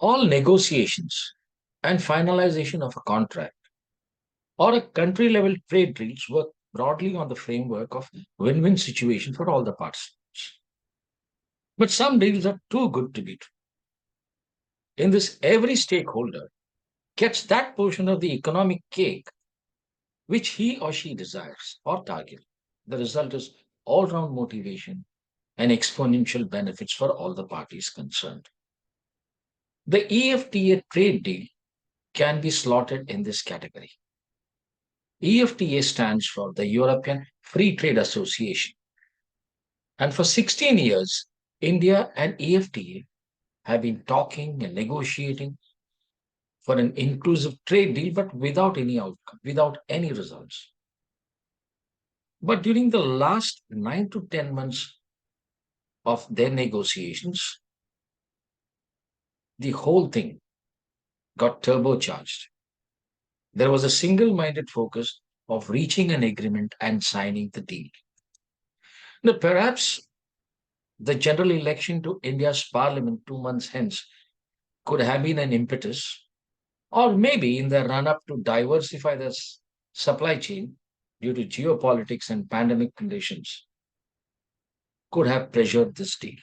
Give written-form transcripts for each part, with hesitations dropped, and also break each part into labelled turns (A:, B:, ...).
A: All negotiations and finalization of a contract or a country level trade deals work broadly on the framework of win-win situation for all the parties. But some deals are too good to be true. In this, every stakeholder gets that portion of the economic cake which he or she desires or target. The result is all round motivation and exponential benefits for all the parties concerned. The EFTA trade deal can be slotted in this category. EFTA stands for the European Free Trade Association. And for 16 years, India and EFTA have been talking and negotiating for an inclusive trade deal, but without any outcome, without any results. But during the last 9 to 10 months of their negotiations, the whole thing got turbocharged. There was a single minded focus of reaching an agreement and signing the deal. Now, perhaps the general election to India's parliament 2 months hence could have been an impetus, or maybe in the run up to diversify the supply chain due to geopolitics and pandemic conditions, could have pressured this deal.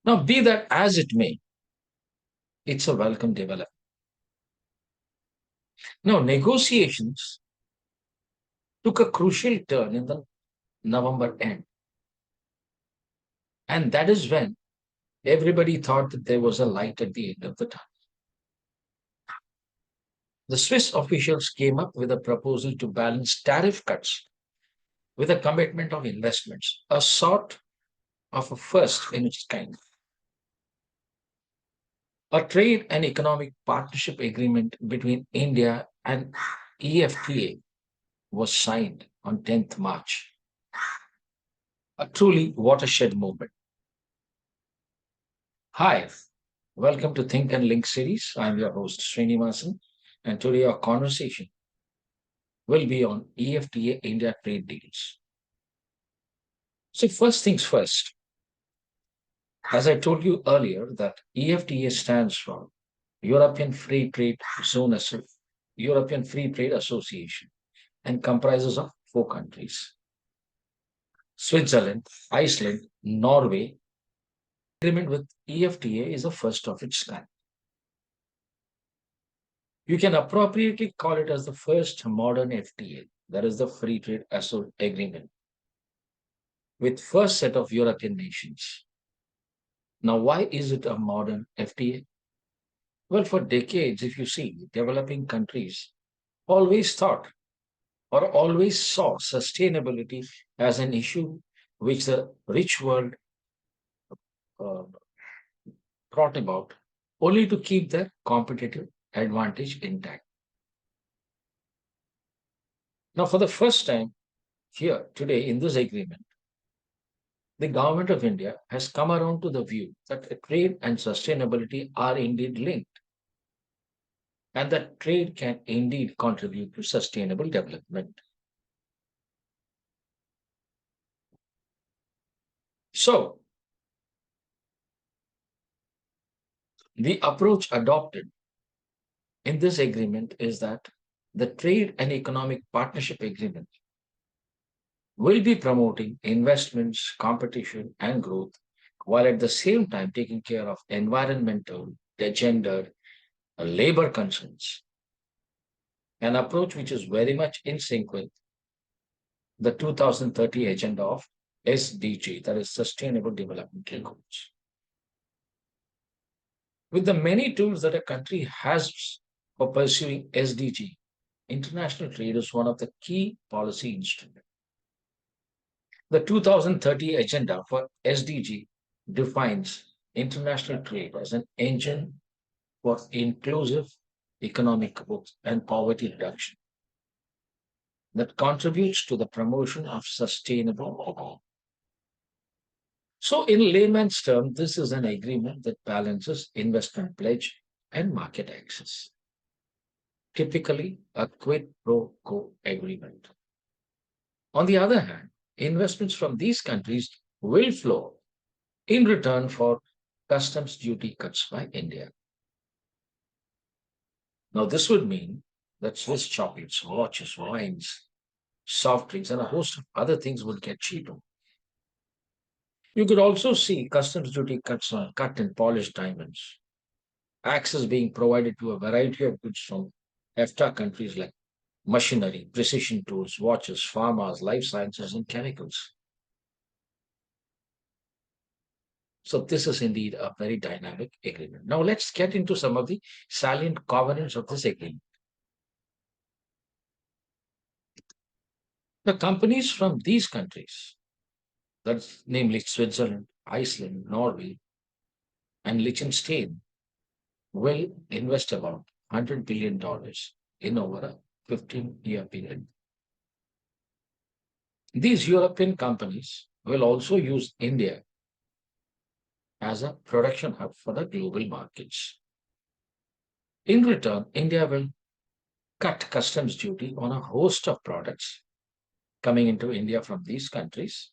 A: Now, be that as it may, it's a welcome development. Now, negotiations took a crucial turn in the November end. And that is when everybody thought that there was a light at the end of the tunnel. The Swiss officials came up with a proposal to balance tariff cuts with a commitment of investments, a sort of a first in its kind. A trade and economic partnership agreement between India and EFTA was signed on 10th March. A truly watershed moment. Hi, welcome to Think and Link series. I'm your host, Srinivasan, and today our conversation will be on EFTA India trade deals. So, first things first, as I told you earlier, that EFTA stands for European Free Trade Zone, European Free Trade Association, and comprises of 4 countries: Switzerland, Iceland, Norway. Agreement with EFTA is the first of its kind. You can appropriately call it as the first modern FTA, that is the Free Trade Agreement, with first set of European nations. Now, why is it a modern FTA? Well, for decades, if you see, developing countries always thought or always saw sustainability as an issue which the rich world uh, brought about only to keep their competitive advantage intact. Now, for the first time here today in this agreement, the government of India has come around to the view that trade and sustainability are indeed linked, and that trade can indeed contribute to sustainable development. So, the approach adopted in this agreement is that the Trade and Economic Partnership Agreement will be promoting investments, competition, and growth, while at the same time taking care of environmental, gender, labor concerns. An approach which is very much in sync with the 2030 Agenda of SDG, that is Sustainable Development Goals. With the many tools that a country has for pursuing SDG, international trade is one of the key policy instruments. The 2030 Agenda for SDG defines international trade as an engine for inclusive economic growth and poverty reduction that contributes to the promotion of sustainable development. So, in layman's terms, this is an agreement that balances investment pledge and market access. Typically, a quid pro quo agreement. On the other hand, investments from these countries will flow in return for customs duty cuts by India. Now, this would mean that Swiss chocolates, watches, wines, soft drinks, and a host of other things would get cheaper. You could also see customs duty cuts on cut and polished diamonds, access being provided to a variety of goods from EFTA countries like machinery, precision tools, watches, pharmas, life sciences, and chemicals. So this is indeed a very dynamic agreement. Now let's get into some of the salient covenants of this agreement. The companies from these countries, that's namely Switzerland, Iceland, Norway, and Liechtenstein, will invest about $100 billion in over a 15-year period. These European companies will also use India as a production hub for the global markets. In return, India will cut customs duty on a host of products coming into India from these countries.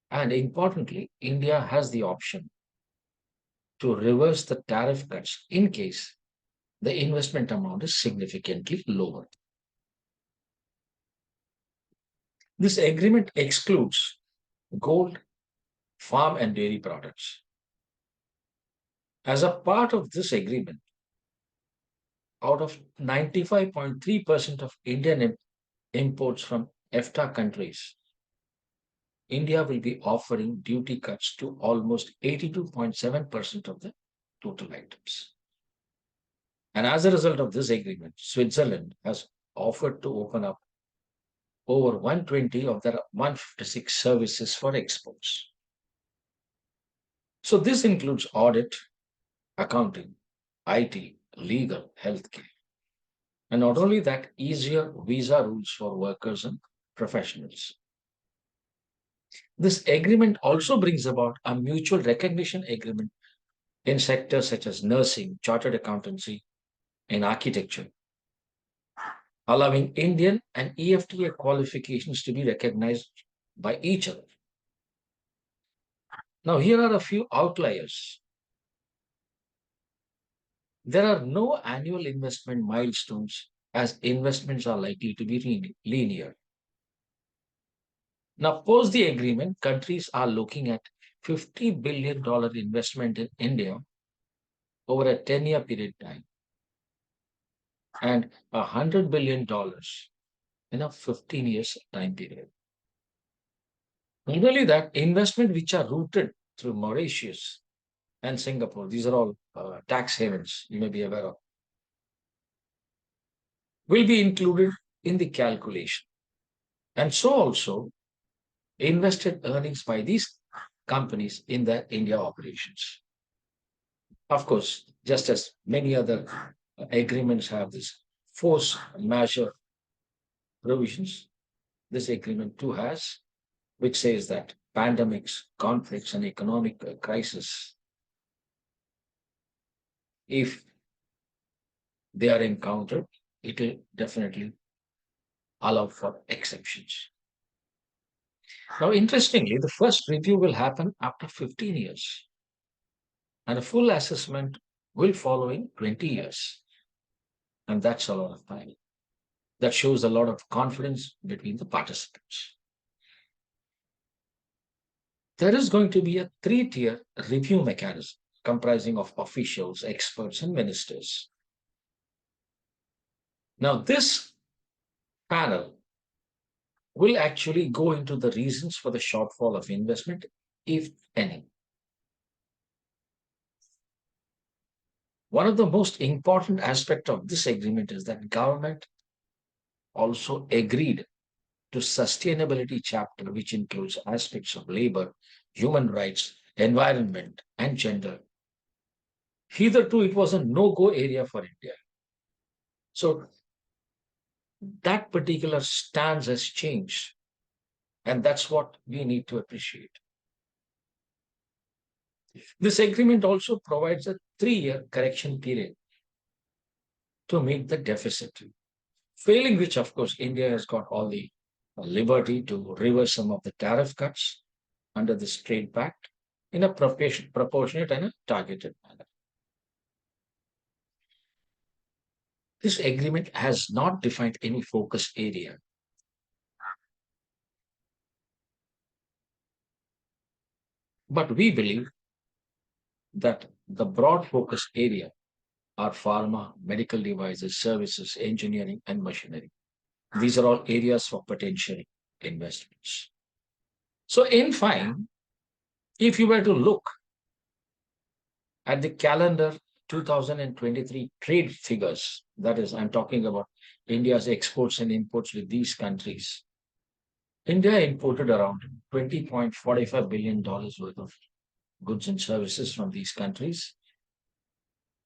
A: And importantly, India has the option to reverse the tariff cuts in case the investment amount is significantly lower. This agreement excludes gold, farm, and dairy products. As a part of this agreement, out of 95.3% of Indian imports from EFTA countries, India will be offering duty cuts to almost 82.7% of the total items. And as a result of this agreement, Switzerland has offered to open up over 120 of their 156 services for exports. So this includes audit, accounting, IT, legal, healthcare. And not only that, easier visa rules for workers and professionals. This agreement also brings about a mutual recognition agreement in sectors such as nursing, chartered accountancy, and architecture, allowing Indian and EFTA qualifications to be recognized by each other. Now, here are a few outliers. There are no annual investment milestones as investments are likely to be linear. Now, post the agreement, countries are looking at $50 billion investment in India over a 10-year period time and $100 billion in a 15 years time period. Not only that, investment which are rooted through Mauritius and Singapore, these are all tax havens, you may be aware of, will be included in the calculation. And so also invested earnings by these companies in their India operations. Of course, just as many other agreements have this force majeure provisions, this agreement too has, which says that pandemics, conflicts, and economic crisis, if they are encountered, it will definitely allow for exceptions. Now, interestingly, the first review will happen after 15 years, and a full assessment will follow in 20 years. And that's a lot of time. That shows a lot of confidence between the participants. There is going to be a three-tier review mechanism comprising of officials, experts, and ministers. Now, this panel will actually go into the reasons for the shortfall of investment, if any. One of the most important aspects of this agreement is that government also agreed to sustainability chapter, which includes aspects of labor, human rights, environment, and gender. Hitherto, it was a no-go area for India. So that particular stance has changed, and that's what we need to appreciate. This agreement also provides a 3-year correction period to meet the deficit, failing which, of course, India has got all the liberty to reverse some of the tariff cuts under this trade pact. in a proportionate and a targeted manner. This agreement has not defined any focus area, but we believe that the broad focus area are pharma, medical devices, services, engineering, and machinery. These are all areas for potential investments. So, in fine, if you were to look at the calendar 2023 trade figures, that is, I'm talking about India's exports and imports with these countries. India imported around $20.45 billion worth of goods and services from these countries,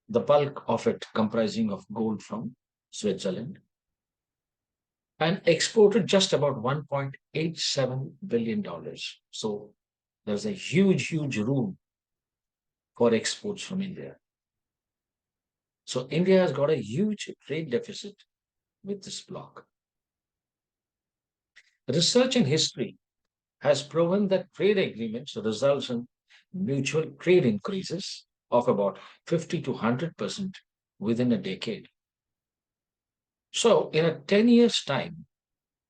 A: the bulk of it comprising of gold from Switzerland, and exported just about $1.87 billion. So there's a huge room for exports from India. So India has got a huge trade deficit with this bloc. Research and history has proven that trade agreements results in mutual trade increases of about 50 to 100% within a decade. So in a 10 years time,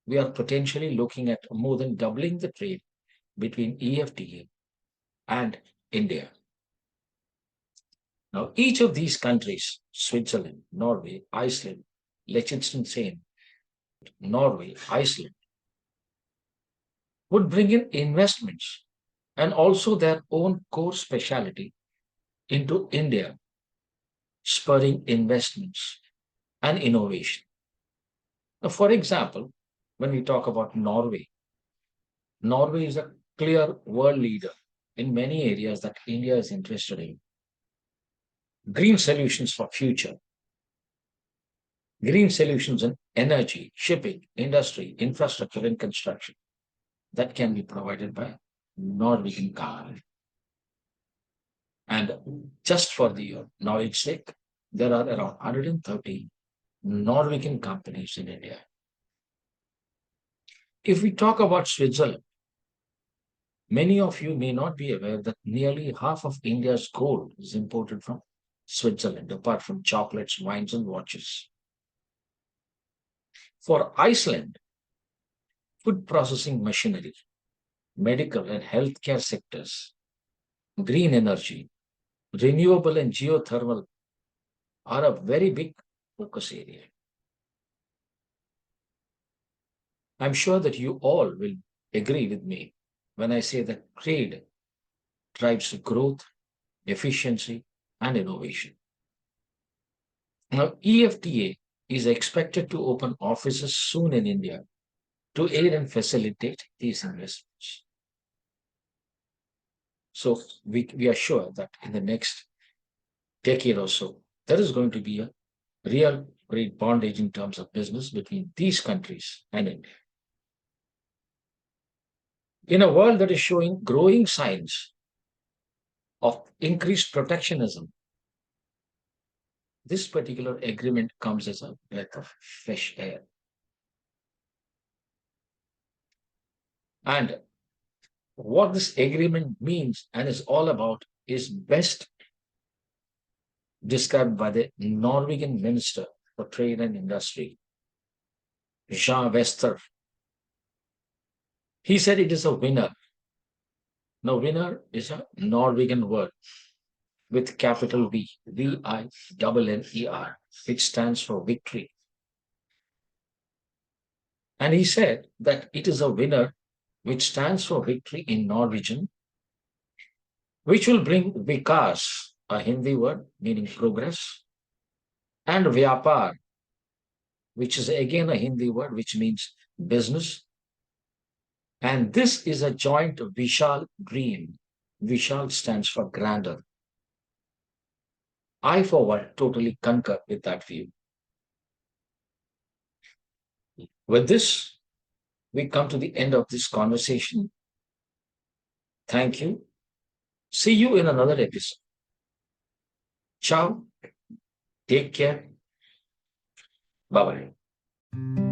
A: we are potentially looking at more than doubling the trade between EFTA and India. Now, each of these countries, Switzerland, Norway, Iceland, Liechtenstein, Norway, Iceland, would bring in investments and also their own core specialty into India, spurring investments and innovation. Now, for example, when we talk about Norway, Norway is a clear world leader in many areas that India is interested in. Green solutions for future, green solutions in energy, shipping, industry, infrastructure, and construction that can be provided by Norwegian companies. And just for the knowledge sake, there are around 130 Norwegian companies in India. If we talk about Switzerland, many of you may not be aware that nearly half of India's gold is imported from Switzerland, apart from chocolates, wines, and watches. For Iceland, food processing machinery, medical and healthcare sectors, green energy, renewable and geothermal are a very big focus area. I'm sure that you all will agree with me when I say that trade drives growth, efficiency, and innovation. Now, EFTA is expected to open offices soon in India to aid and facilitate these investments. So we are sure that in the next decade or so, there is going to be a real great bondage in terms of business between these countries and India. In a world that is showing growing signs of increased protectionism, this particular agreement comes as a breath of fresh air. And what this agreement means and is all about is best described by the Norwegian Minister for Trade and Industry, Jean Wester. He said it is a winner. Now, winner is a Norwegian word with capital V, V-I-N-N-E-R, which stands for victory. And he said that it is a winner which stands for victory in Norwegian, which will bring vikas, a Hindi word meaning progress, and vyapar, which is again a Hindi word which means business. And this is a joint Vishal dream. Vishal stands for grandeur. I, for one, totally concur with that view. With this, we come to the end of this conversation. Thank you. See you in another episode. Ciao. Take care. Bye bye.